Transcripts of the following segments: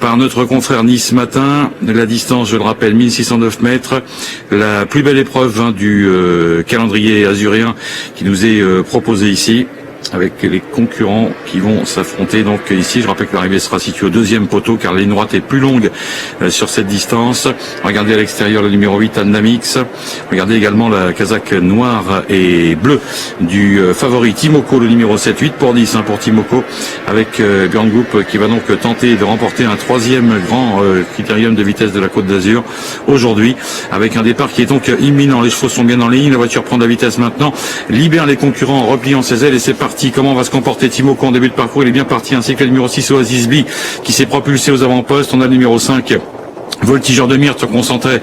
par notre confrère Nice Matin. La distance, je le rappelle, 1609 mètres. La plus belle épreuve du calendrier azuréen qui nous est proposée ici, avec les concurrents qui vont s'affronter. Donc ici, je rappelle que l'arrivée sera située au deuxième poteau, car la ligne droite est plus longue sur cette distance. Regardez à l'extérieur le numéro 8, Annamix. Regardez également la casaque noire et bleue du favori Timoko, le numéro 7, 8 pour 10 pour Timoko, avec Björn Goop qui va donc tenter de remporter un troisième grand critérium de vitesse de la Côte d'Azur aujourd'hui, avec un départ qui est donc imminent. Les chevaux sont bien en ligne, la voiture prend de la vitesse maintenant, libère les concurrents en repliant ses ailes et c'est parti. Comment va se comporter Timoko en début de parcours? Il est bien parti, ainsi que le numéro 6 Oasis B qui s'est propulsé aux avant-postes. On a le numéro 5 Voltigeur de Myrte qu'on sentait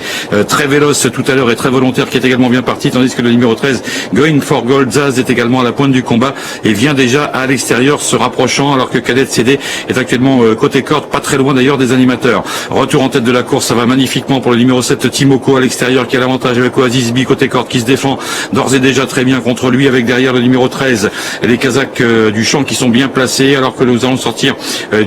très véloce tout à l'heure et très volontaire, qui est également bien parti, tandis que le numéro 13 Going for Gold Zaz est également à la pointe du combat et vient déjà à l'extérieur se rapprochant, alors que Cadet CD est actuellement côté corde, pas très loin d'ailleurs des animateurs. Retour en tête de la course, ça va magnifiquement pour le numéro 7 Timoko à l'extérieur, qui a l'avantage avec Oasis B côté corde, qui se défend d'ores et déjà très bien contre lui, avec derrière le numéro 13 les Kazakhs du champ qui sont bien placés, alors que nous allons sortir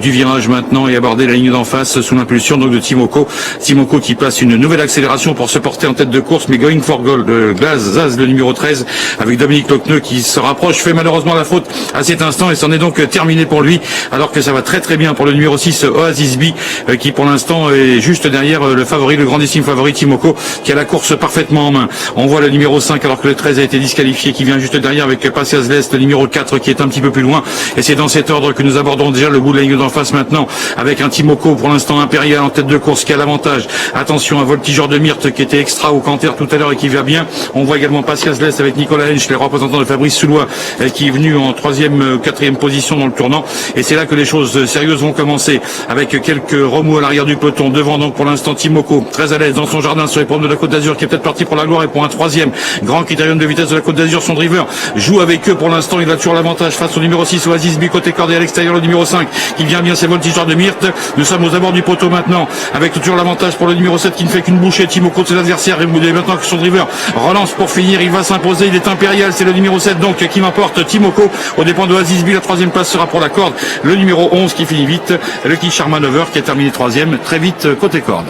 du virage maintenant et aborder la ligne d'en face sous l'impulsion donc de Timoko. Timoko qui place une nouvelle accélération pour se porter en tête de course, mais Going for Gold, Zaz, le numéro 13, avec Dominique Lochneux qui se rapproche, fait malheureusement la faute à cet instant et c'en est donc terminé pour lui, alors que ça va très très bien pour le numéro 6 Oasis B, qui pour l'instant est juste derrière le favori, le grandissime favori Timoko, qui a la course parfaitement en main. On voit le numéro 5, alors que le 13 a été disqualifié, qui vient juste derrière avec Pasias Lest, le numéro 4 qui est un petit peu plus loin, et c'est dans cet ordre que nous abordons déjà le bout de la ligne d'en face maintenant, avec un Timoko pour l'instant impérial en tête de course, qui a l'avantage. Attention à Voltigeur de Myrte qui était extra au canter tout à l'heure et qui va bien. On voit également Pasias Lest avec Nicolas Hensch, les représentants de Fabrice Soulois, qui est venu en troisième, quatrième position dans le tournant. Et c'est là que les choses sérieuses vont commencer, avec quelques remous à l'arrière du peloton. Devant donc pour l'instant Timoko, très à l'aise dans son jardin sur les pommes de la Côte d'Azur, qui est peut-être parti pour la gloire et pour un troisième grand critérium de vitesse de la Côte d'Azur. Son driver joue avec eux pour l'instant, il a toujours l'avantage face au numéro 6 Oasis B côté corde, et à l'extérieur le numéro 5 qui vient bien, c'est Voltigeur de Myrte. Nous sommes aux abords du poteau maintenant, avec toujours l'avantage pour le numéro 7 qui ne fait qu'une bouchée. Timoko de ses adversaires, et maintenant que son driver relance pour finir, il va s'imposer, il est impérial, c'est le numéro 7 donc qui m'emporte Timoko aux dépens de Oasis B. La troisième place sera pour la corde, le numéro 11 qui finit vite, le Key Charmanover qui a terminé troisième, très vite côté corde.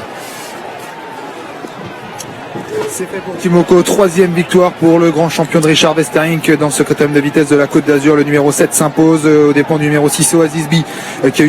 C'est fait pour Timoko, troisième victoire pour le grand champion de Richard Westerink dans ce critérium de vitesse de la Côte d'Azur. Le numéro 7 s'impose aux dépens du numéro 6 Oasis B, qui a eu